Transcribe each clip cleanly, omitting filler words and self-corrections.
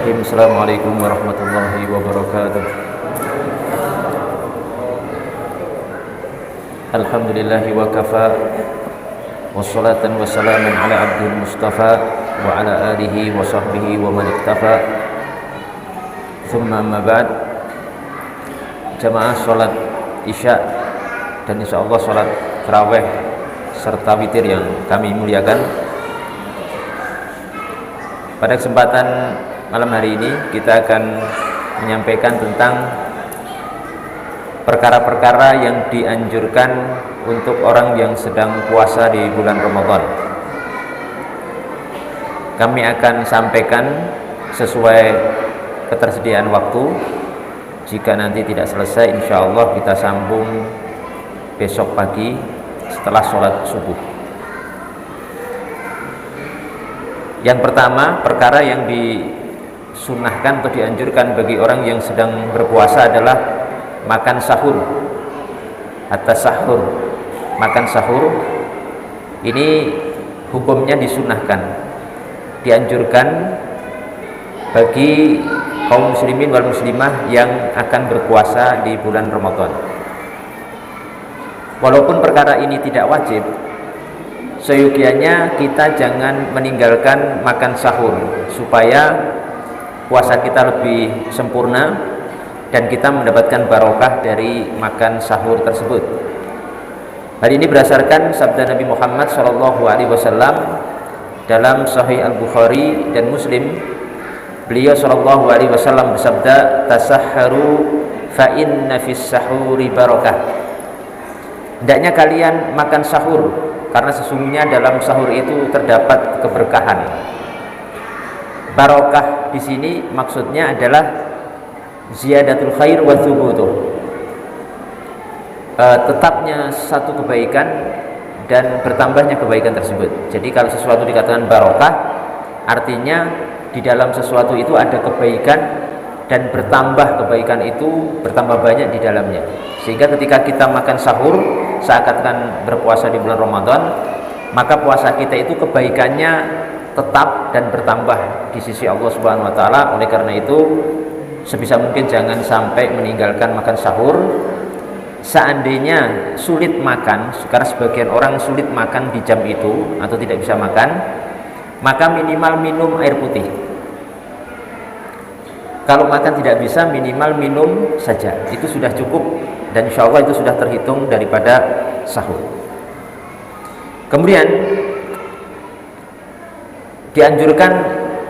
Bismillahirrahmanirrahim. Assalamualaikum warahmatullahi wabarakatuh. Alhamdulillahi wa kafa, wassalatan wassalamun ala abdil mustafa wa ala alihi wa sahbihi wa man iktafa. Thumma amma ba'd. Jamaah salat Isya dan insyaallah salat tarawih serta witir yang kami muliakan. Pada kesempatan malam hari ini kita akan menyampaikan tentang perkara-perkara yang dianjurkan untuk orang yang sedang puasa di bulan Ramadan. Kami akan sampaikan sesuai ketersediaan waktu. Jika nanti tidak selesai, insya Allah kita sambung besok pagi setelah sholat subuh. Yang pertama, perkara yang disunahkan atau dianjurkan bagi orang yang sedang berpuasa adalah makan sahur. Atas sahur, makan sahur ini hukumnya disunahkan, dianjurkan bagi kaum muslimin wal muslimah yang akan berpuasa di bulan Ramadan. Walaupun perkara ini tidak wajib, seyogianya kita jangan meninggalkan makan sahur supaya puasa kita lebih sempurna dan kita mendapatkan barokah dari makan sahur tersebut. Hal ini berdasarkan sabda Nabi Muhammad SAW dalam Sahih Al-Bukhari dan Muslim. Beliau SAW bersabda, "Tasahharu fa inna fis sahuri barakah." Hendaknya kalian makan sahur, karena sesungguhnya dalam sahur itu terdapat keberkahan. Barokah di sini maksudnya adalah ziyadatul khair wa thubutuh. Tetapnya satu kebaikan dan bertambahnya kebaikan tersebut. Jadi kalau sesuatu dikatakan barokah, artinya di dalam sesuatu itu ada kebaikan dan bertambah kebaikan itu, bertambah banyak di dalamnya. Sehingga ketika kita makan sahur seakan-akan berpuasa di bulan Ramadan, maka puasa kita itu kebaikannya tetap dan bertambah di sisi Allah Subhanahu wa taala. Oleh karena itu, sebisa mungkin jangan sampai meninggalkan makan sahur. Seandainya sulit makan, karena sebagian orang sulit makan di jam itu atau tidak bisa makan, maka minimal minum air putih. Kalau makan tidak bisa, minimal minum saja, itu sudah cukup, dan insya Allah itu sudah terhitung daripada sahur. Kemudian dianjurkan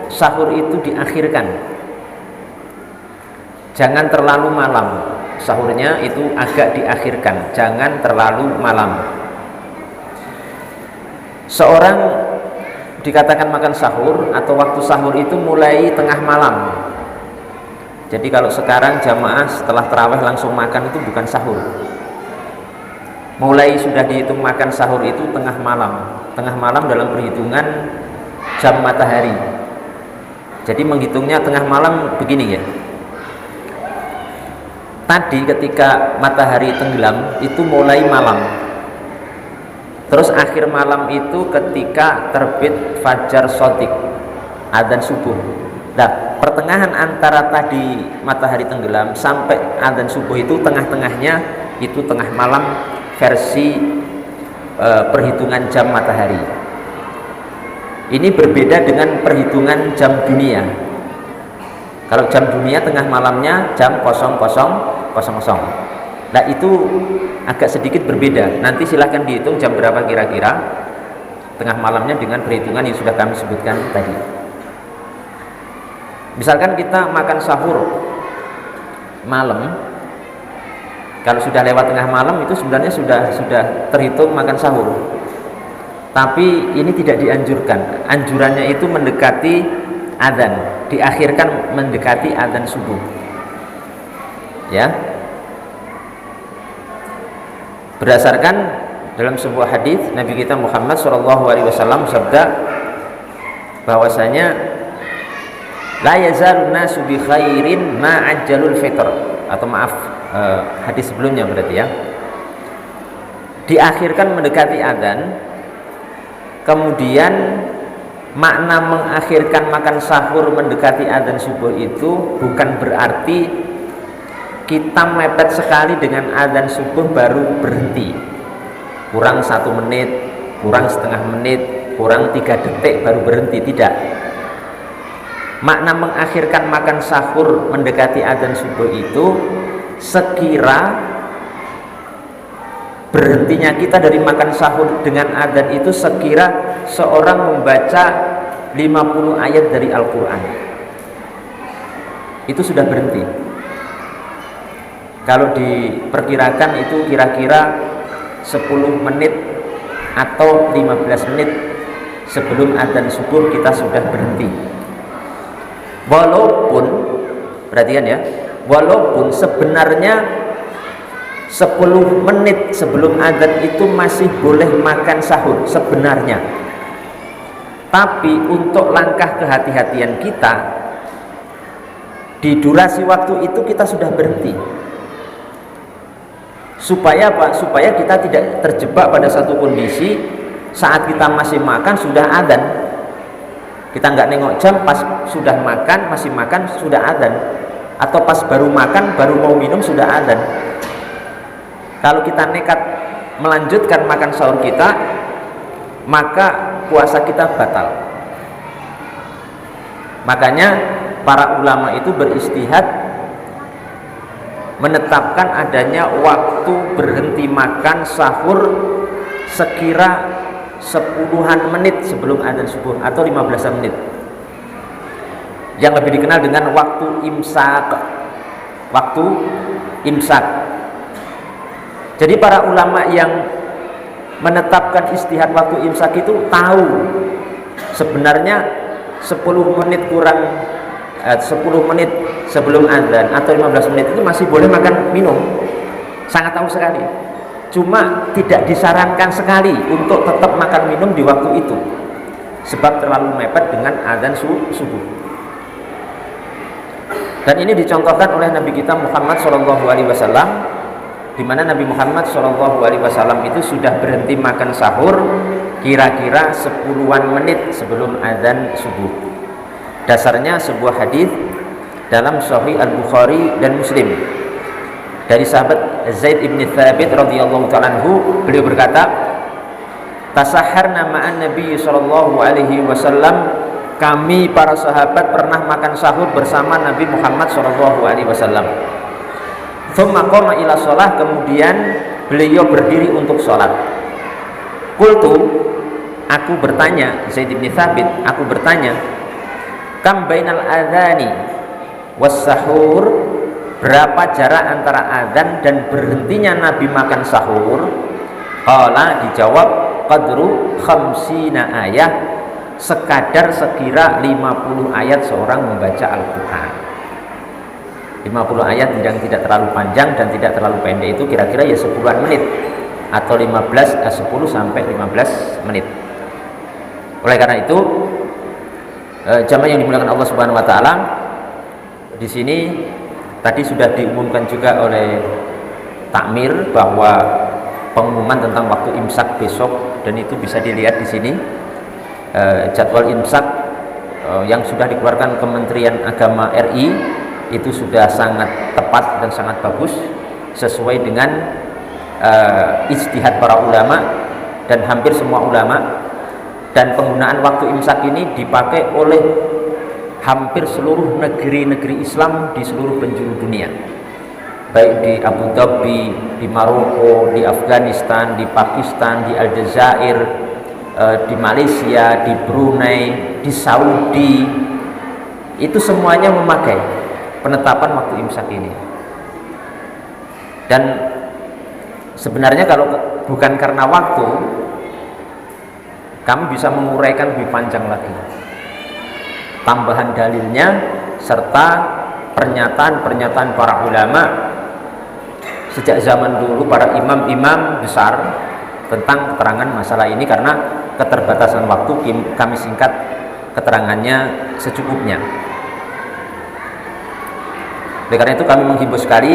sahur itu diakhirkan, jangan terlalu malam. Sahurnya itu agak diakhirkan, jangan terlalu malam. Seorang dikatakan makan sahur atau waktu sahur itu mulai tengah malam. Jadi kalau sekarang jamaah setelah tarawih langsung makan itu bukan sahur. Mulai sudah dihitung makan sahur itu tengah malam. Tengah malam dalam perhitungan jam matahari. Jadi menghitungnya tengah malam begini ya. Tadi ketika matahari tenggelam itu mulai malam. Terus akhir malam itu ketika terbit fajar shadiq, adzan subuh. Nah, pertengahan antara tadi matahari tenggelam sampai adzan subuh itu tengah-tengahnya itu tengah malam versi perhitungan jam matahari. Ini berbeda dengan perhitungan jam dunia. Kalau jam dunia tengah malamnya jam 00.00. Nah, itu agak sedikit berbeda. Nanti silahkan dihitung jam berapa kira-kira tengah malamnya dengan perhitungan yang sudah kami sebutkan tadi. Misalkan kita makan sahur malam, kalau sudah lewat tengah malam itu sebenarnya sudah terhitung makan sahur. Tapi ini tidak dianjurkan. Anjurannya itu mendekati adzan, diakhirkan mendekati adzan subuh. Ya. Berdasarkan dalam sebuah hadis Nabi kita Muhammad SAW bersabda bahwasanya la yazalun nasu bi khairin ma ajjalul fitr, atau maaf, hadis sebelumnya berarti ya, diakhirkan mendekati adzan, kemudian makna mengakhirkan makan sahur mendekati adzan subuh itu bukan berarti kita mepet sekali dengan adzan subuh baru berhenti, kurang 1 menit, kurang setengah menit, kurang 3 detik baru berhenti. Tidak. Makna mengakhirkan makan sahur mendekati adzan subuh itu sekira berhentinya kita dari makan sahur dengan adzan itu sekira seorang membaca 50 ayat dari Al-Quran, itu sudah berhenti. Kalau diperkirakan itu kira-kira 10 menit atau 15 menit sebelum adzan subuh kita sudah berhenti. Walaupun, perhatikan ya, walaupun sebenarnya 10 menit sebelum adzan itu masih boleh makan sahur sebenarnya, tapi untuk langkah kehati-hatian kita di durasi waktu itu kita sudah berhenti. Supaya apa? Supaya kita tidak terjebak pada satu kondisi saat kita masih makan sudah adzan. Kita nggak nengok jam, pas sudah makan, masih makan sudah adzan, atau pas baru makan, baru mau minum sudah adzan. Kalau kita nekat melanjutkan makan sahur kita, maka puasa kita batal. Makanya para ulama itu beristihad menetapkan adanya waktu berhenti makan sahur sekira 10-an menit sebelum adzan subuh atau 15 menit, yang lebih dikenal dengan waktu imsak. Waktu imsak. Jadi para ulama yang menetapkan istihad waktu imsak itu tahu sebenarnya 10 menit kurang 10 menit sebelum adzan atau 15 menit itu masih boleh makan minum, sangat tahu sekali. Cuma tidak disarankan sekali untuk tetap makan minum di waktu itu, sebab terlalu mepet dengan adzan subuh. Dan ini dicontohkan oleh Nabi kita Muhammad SAW, di mana Nabi Muhammad SAW itu sudah berhenti makan sahur kira-kira 10-an menit sebelum adzan subuh. Dasarnya sebuah hadis dalam Sahih Al-Bukhari dan Muslim dari sahabat Zaid ibn Thabit radhiyallahu ta'ala anhu. Beliau berkata, tasaharna ma'an Nabi sallallahu alaihi wasallam, kami para sahabat pernah makan sahur bersama Nabi Muhammad sallallahu alaihi wasallam. Tsumma qama ila shalah, kemudian beliau berdiri untuk sholat. Qultu, aku bertanya, Zaid ibn Thabit, aku bertanya, kam bainal adzani was sahur, berapa jarak antara adzan dan berhentinya Nabi makan sahur? Qala, dijawab, qadru khamsina ayat, sekadar sekira 50 ayat seorang membaca Al-Quran. 50 ayat yang tidak terlalu panjang dan tidak terlalu pendek, itu kira-kira ya 10-an menit atau 10 sampai 15 menit. Oleh karena itu jamaah yang dimuliakan Allah Subhanahu wa taala, di sini tadi sudah diumumkan juga oleh takmir bahwa pengumuman tentang waktu imsak besok, dan itu bisa dilihat di sini jadwal imsak yang sudah dikeluarkan Kementerian Agama RI itu sudah sangat tepat dan sangat bagus, sesuai dengan ijtihad para ulama dan hampir semua ulama. Dan penggunaan waktu imsak ini dipakai oleh hampir seluruh negeri-negeri Islam di seluruh penjuru dunia, baik di Abu Dhabi, di Maroko, di Afghanistan, di Pakistan, di Aljazair, di Malaysia, di Brunei, di Saudi. Itu semuanya memakai penetapan waktu imsak ini. Dan sebenarnya kalau bukan karena waktu, kami bisa menguraikan lebih panjang lagi tambahan dalilnya serta pernyataan-pernyataan para ulama sejak zaman dulu, para imam-imam besar, tentang keterangan masalah ini. Karena keterbatasan waktu, kami singkat keterangannya secukupnya. Oleh karena itu kami menghimbau sekali,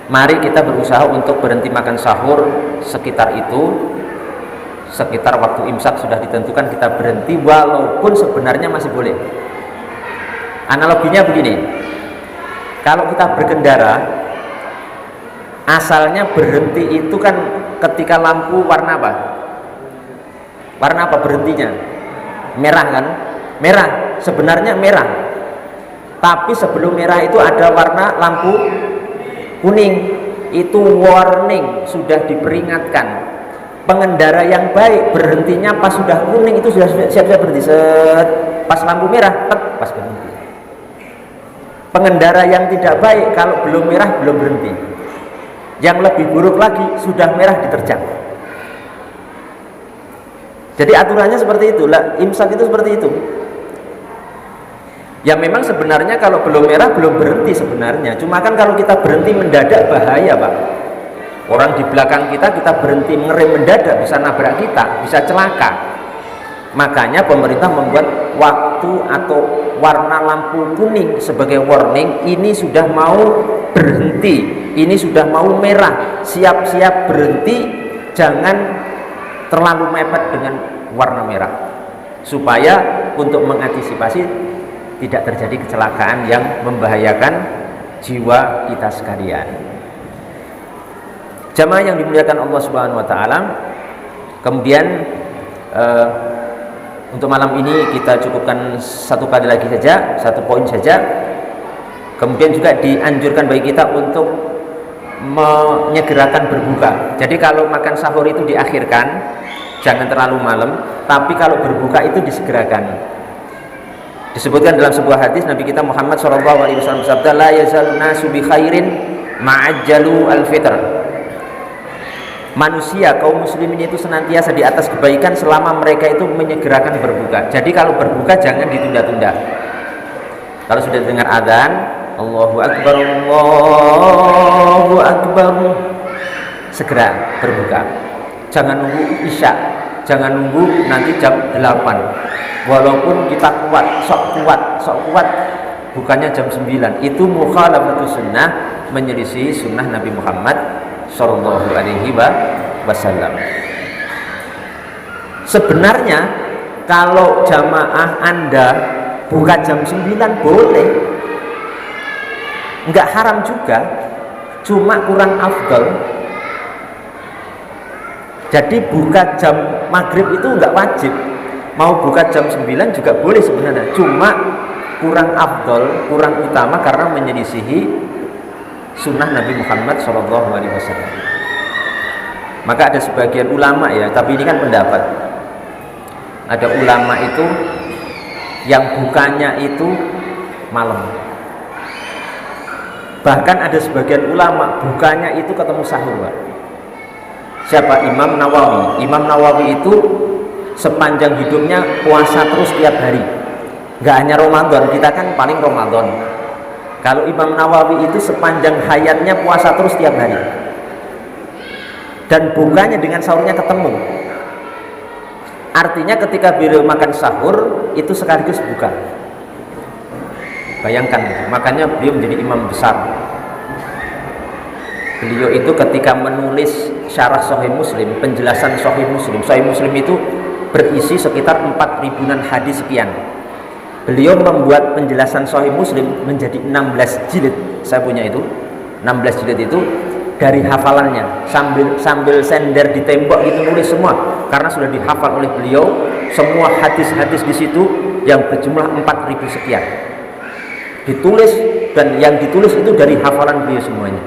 mari kita berusaha untuk berhenti makan sahur sekitar itu, sekitar waktu imsak sudah ditentukan kita berhenti, walaupun sebenarnya masih boleh. Analoginya begini, kalau kita berkendara, asalnya berhenti itu kan ketika lampu warna apa? Warna apa berhentinya? Merah kan? Merah, sebenarnya merah. Tapi sebelum merah itu ada warna lampu kuning. Itu warning, sudah diperingatkan. Pengendara yang baik berhentinya pas sudah kuning, itu sudah siap-siap berhenti. Pas lampu merah, pas berhenti. Pengendara yang tidak baik kalau belum merah belum berhenti. Yang lebih buruk lagi, sudah merah diterjang. Jadi aturannya seperti itu lah, imsak itu seperti itu. Ya memang sebenarnya kalau belum merah belum berhenti sebenarnya. Cuma kan kalau kita berhenti mendadak bahaya, Pak. Orang di belakang kita berhenti ngerem mendadak bisa nabrak kita, bisa celaka. Makanya pemerintah membuat waktu atau warna lampu kuning sebagai warning, ini sudah mau berhenti, ini sudah mau merah, siap-siap berhenti, jangan terlalu mepet dengan warna merah, supaya untuk mengantisipasi tidak terjadi kecelakaan yang membahayakan jiwa kita sekalian. Jamaah yang dimuliakan Allah Subhanahu wa taala, kemudian untuk malam ini kita cukupkan satu kali lagi saja, satu poin saja. Kemudian juga dianjurkan bagi kita untuk menyegerakan berbuka. Jadi kalau makan sahur itu diakhirkan, jangan terlalu malam, tapi kalau berbuka itu disegerakan. Disebutkan dalam sebuah hadis Nabi kita Muhammad SAW bersabda, la yazalun nasu bi khairin ma'ajjalu al-fitr. Manusia kaum muslimin itu senantiasa di atas kebaikan selama mereka itu menyegerakan berbuka. Jadi kalau berbuka jangan ditunda-tunda. Kalau sudah dengar adzan, Allahu Akbar, Allahu Akbar, segera berbuka. Jangan nunggu isya, jangan nunggu nanti jam 8. Walaupun kita sok kuat, bukannya jam 9. Itu mukhalafatu sunnah, menyelisih sunnah Nabi Muhammad Sallallahu Alaihi Wasallam. Sebenarnya kalau jamaah Anda buka jam 9 boleh, nggak haram juga, cuma kurang afdal. Jadi buka jam maghrib itu nggak wajib, mau buka jam 9 juga boleh sebenarnya, cuma kurang afdal, kurang utama karena menyelisihi sunnah Nabi Muhammad SAW. Maka ada sebagian ulama ya, tapi ini kan pendapat, ada ulama itu yang bukanya itu malam, bahkan ada sebagian ulama bukanya itu ketemu sahur, Pak. Siapa? Imam Nawawi. Imam Nawawi itu sepanjang hidupnya puasa terus tiap hari, nggak hanya Ramadan, kita kan paling Ramadan. Kalau Imam Nawawi itu sepanjang hayatnya puasa terus tiap hari, dan bukanya dengan sahurnya ketemu. Artinya ketika beliau makan sahur itu sekaligus buka. Bayangkan itu. Makanya beliau menjadi imam besar. Beliau itu ketika menulis syarah Sahih Muslim, penjelasan Sahih Muslim. Sahih Muslim itu berisi sekitar 4.000-an hadis sekian. Beliau membuat penjelasan Sahih Muslim menjadi 16 jilid. Saya punya itu 16 jilid itu dari hafalannya, sambil sender di tembok gitu nulis semua, karena sudah dihafal oleh beliau semua hadis-hadis di situ yang berjumlah 4.000 sekian. Ditulis, dan yang ditulis itu dari hafalan beliau semuanya.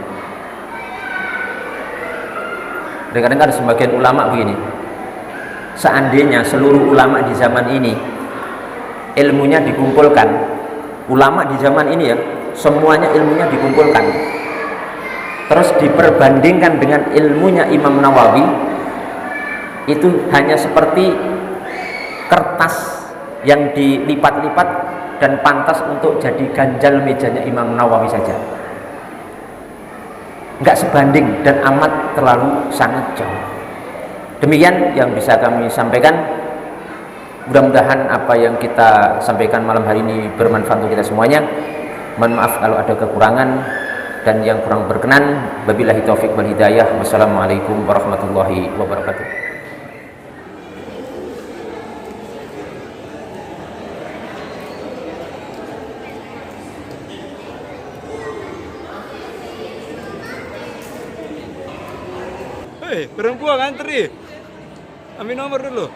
Kadang-kadang ada sebagian ulama begini, seandainya seluruh ulama di zaman ini ilmunya dikumpulkan, ulama di zaman ini ya, semuanya ilmunya dikumpulkan, terus diperbandingkan dengan ilmunya Imam Nawawi, itu hanya seperti kertas yang dilipat-lipat dan pantas untuk jadi ganjal mejanya Imam Nawawi saja. Nggak sebanding dan amat terlalu sangat jauh. Demikian yang bisa kami sampaikan. Mudah-mudahan apa yang kita sampaikan malam hari ini bermanfaat untuk kita semuanya. Mohon maaf kalau ada kekurangan dan yang kurang berkenan. Wabillahi taufik wal hidayah. Wassalamualaikum warahmatullahi wabarakatuh. Perempuan antri. Ambil nomor dulu.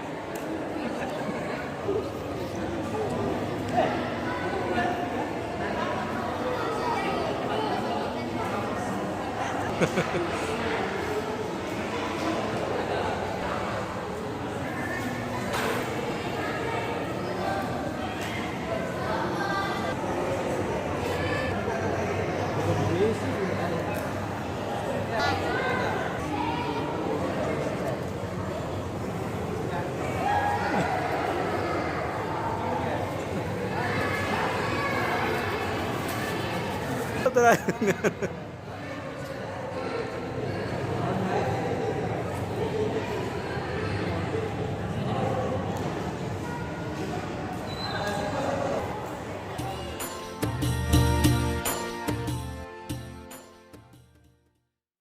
Terakhir.